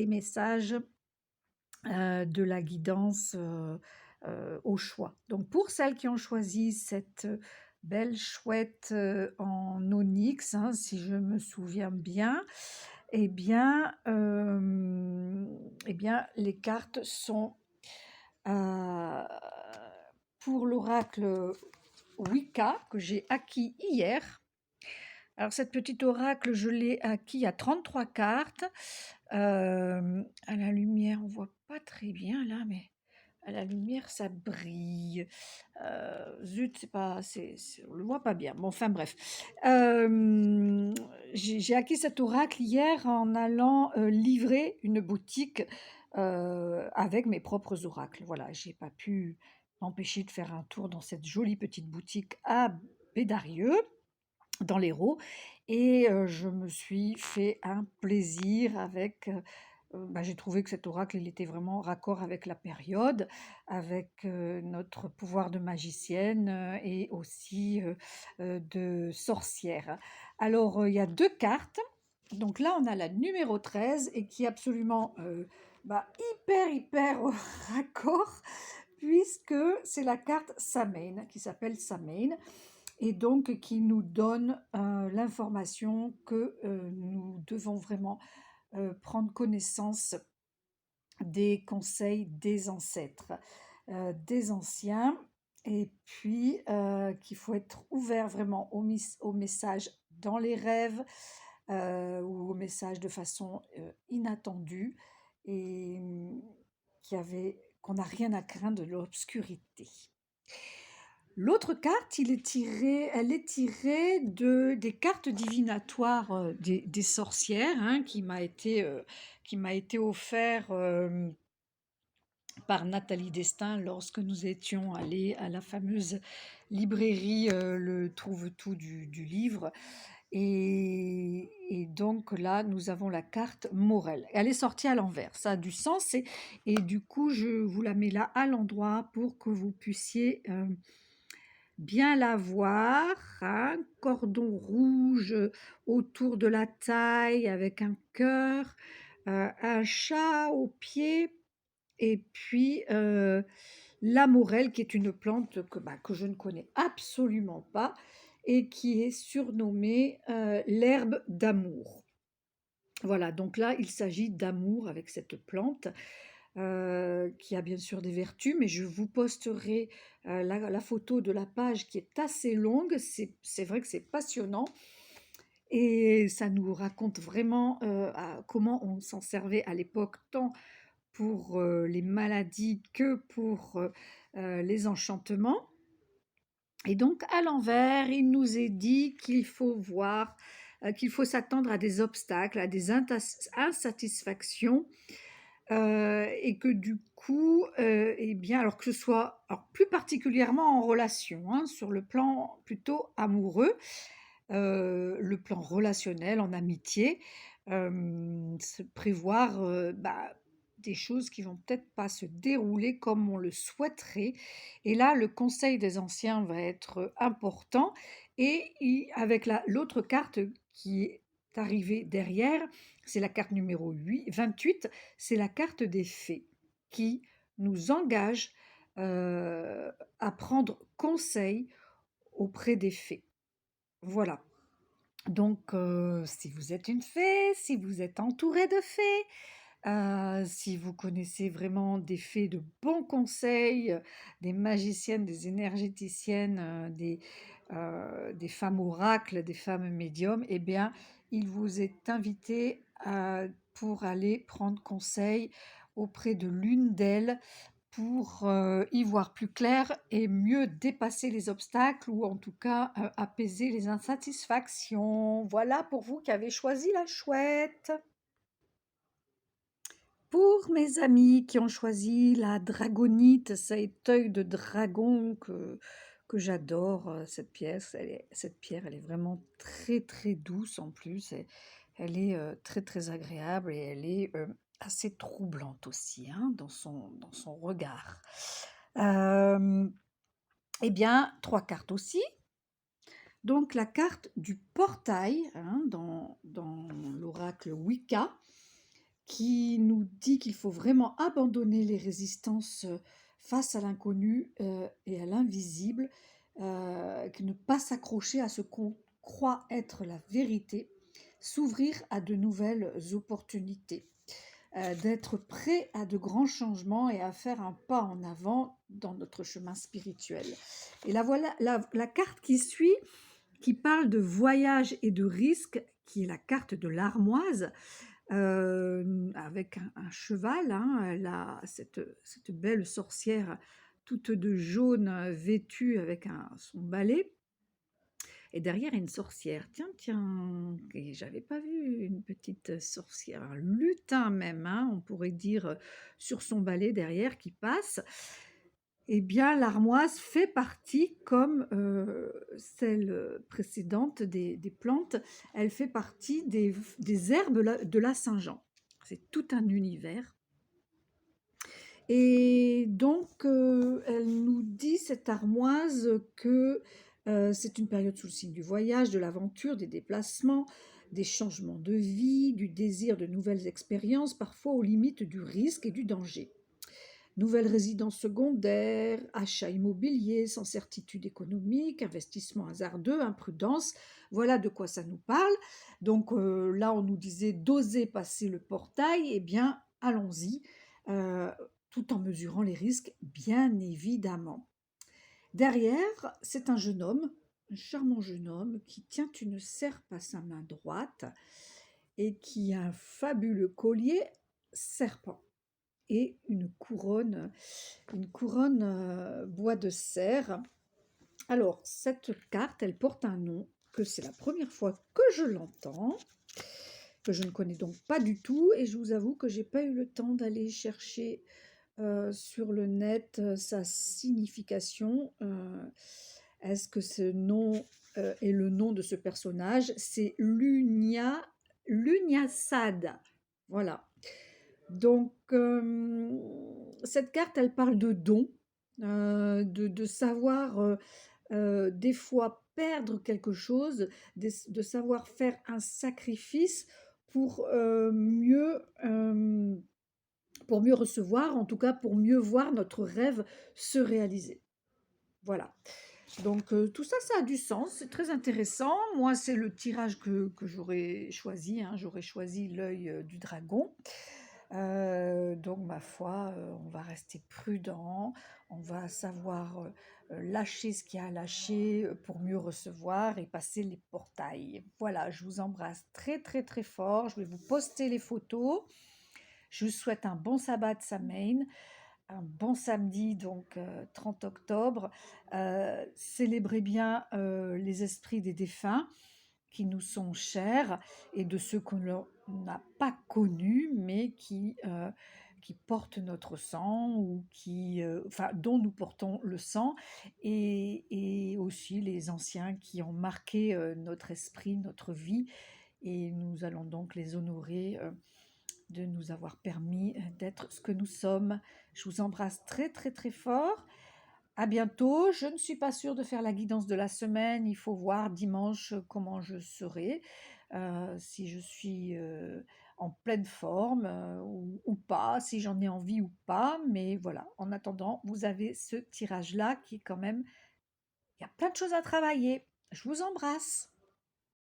des messages de la guidance au choix. Donc pour celles qui ont choisi cette belle chouette en onyx, hein, si je me souviens bien, eh bien, les cartes sont euh, pour l'oracle Wicca que j'ai acquis hier. Alors cette petite oracle, je l'ai acquis à 33 cartes. À la lumière, on voit pas très bien là, mais à la lumière, ça brille. Zut, on le voit pas bien. Bon, enfin bref. J'ai acquis cet oracle hier en allant livrer une boutique avec mes propres oracles. Voilà, j'ai pas pu m'empêcher de faire un tour dans cette jolie petite boutique à Bédarieux dans l'Hérault et je me suis fait un plaisir avec, j'ai trouvé que cet oracle, il était vraiment raccord avec la période, avec, notre pouvoir de magicienne, et aussi, de sorcière. Alors, il y a 2 cartes. Donc là, on a la numéro 13 et qui est absolument, hyper raccord puisque c'est la carte Samhain, qui s'appelle Samhain et donc qui nous donne l'information que nous devons vraiment prendre connaissance des conseils des ancêtres, des anciens, et puis qu'il faut être ouvert vraiment au message dans les rêves ou au message de façon inattendue et qu'on n'a rien à craindre de l'obscurité. L'autre carte, elle est tirée des cartes divinatoires des sorcières, hein, qui m'a été offert par Nathalie Destin lorsque nous étions allés à la fameuse librairie Le Trouve-Tout du livre. Et donc là, nous avons la carte Morel. Elle est sortie à l'envers, ça a du sens. Et du coup, je vous la mets là à l'endroit pour que vous puissiez bien la voir, un cordon rouge autour de la taille avec un cœur, un chat au pied et puis la morelle qui est une plante que je ne connais absolument pas et qui est surnommée l'herbe d'amour. Voilà, donc là il s'agit d'amour avec cette plante qui a bien sûr des vertus, mais je vous posterai la photo de la page qui est assez longue. C'est vrai que c'est passionnant et ça nous raconte vraiment comment on s'en servait à l'époque, tant pour les maladies que pour les enchantements. Et donc à l'envers, il nous est dit qu'il faut qu'il faut s'attendre à des obstacles, à des insatisfactions et que du coup, alors que ce soit alors plus particulièrement en relation, hein, sur le plan plutôt amoureux, le plan relationnel, en amitié, se prévoir, des choses qui vont peut-être pas se dérouler comme on le souhaiterait et là, le conseil des anciens va être important et avec l'autre carte qui est arrivée derrière, c'est la carte numéro 28, c'est la carte des fées qui nous engage à prendre conseil auprès des fées. Voilà. Donc, si vous êtes une fée, si vous êtes entouré de fées, si vous connaissez vraiment des fées de bons conseils, des magiciennes, des énergéticiennes, des femmes oracles, des femmes médiums, eh bien, il vous est invité pour aller prendre conseil auprès de l'une d'elles pour y voir plus clair et mieux dépasser les obstacles ou en tout cas apaiser les insatisfactions. Voilà pour vous qui avez choisi la chouette. Pour mes amis qui ont choisi la dragonite, cet œil de dragon que j'adore, cette pierre, elle est vraiment très très douce en plus. Elle est très très agréable et elle est assez troublante aussi hein, dans son regard. Euh, eh bien, 3 cartes aussi. Donc la carte du portail hein, dans l'oracle Wicca. qui nous dit qu'il faut vraiment abandonner les résistances face à l'inconnu et à l'invisible, que ne pas s'accrocher à ce qu'on croit être la vérité, s'ouvrir à de nouvelles opportunités, d'être prêt à de grands changements et à faire un pas en avant dans notre chemin spirituel. Et là voilà la carte qui suit, qui parle de voyage et de risque, qui est la carte de l'armoise, avec un cheval, hein, elle a cette belle sorcière toute de jaune, vêtue avec son balai, et derrière une sorcière. Tiens, tiens, et j'avais pas vu une petite sorcière, un lutin même, hein, on pourrait dire, sur son balai derrière qui passe. Eh bien, l'armoise fait partie, comme celle précédente des plantes, elle fait partie des herbes de la Saint-Jean. C'est tout un univers. Et donc, elle nous dit, cette armoise, que c'est une période sous le signe du voyage, de l'aventure, des déplacements, des changements de vie, du désir de nouvelles expériences, parfois aux limites du risque et du danger. Nouvelle résidence secondaire, achat immobilier sans certitude économique, investissement hasardeux, imprudence, voilà de quoi ça nous parle. Donc là, on nous disait d'oser passer le portail, eh bien, allons-y, euh, tout en mesurant les risques, bien évidemment. Derrière, c'est un charmant jeune homme qui tient une serpe à sa main droite et qui a un fabuleux collier serpent et une couronne bois de cerf. Alors, cette carte, elle porte un nom que c'est la première fois que je l'entends, que je ne connais donc pas du tout, et je vous avoue que j'ai pas eu le temps d'aller chercher sur le net sa signification. Est-ce que ce nom est le nom de ce personnage? C'est Lugnasad. Voilà. Donc, cette carte, elle parle de don, de savoir des fois perdre quelque chose, de savoir faire un sacrifice pour pour mieux recevoir, en tout cas pour mieux voir notre rêve se réaliser. Voilà. Donc tout ça, ça a du sens, c'est très intéressant. Moi, c'est le tirage que j'aurais choisi, hein. J'aurais choisi l'œil du dragon. Donc, ma foi, on va rester prudent, on va savoir lâcher ce qu'il y a à lâcher pour mieux recevoir et passer les portails. Voilà, je vous embrasse très très très fort. Je vais vous poster les photos. Je vous souhaite un bon sabbat Samain, un bon samedi, donc 30 octobre. Célébrez bien les esprits des défunts qui nous sont chers et de ceux qu'on n'a pas connus, mais qui portent notre sang ou enfin, dont nous portons le sang, et aussi les anciens qui ont marqué notre esprit, notre vie, et nous allons donc les honorer de nous avoir permis d'être ce que nous sommes. Je vous embrasse très très très fort. À bientôt. Je ne suis pas sûre de faire la guidance de la semaine. Il faut voir dimanche comment je serai, si je suis en pleine forme ou pas, si j'en ai envie ou pas. Mais voilà, en attendant, vous avez ce tirage-là qui est quand même, il y a plein de choses à travailler. Je vous embrasse.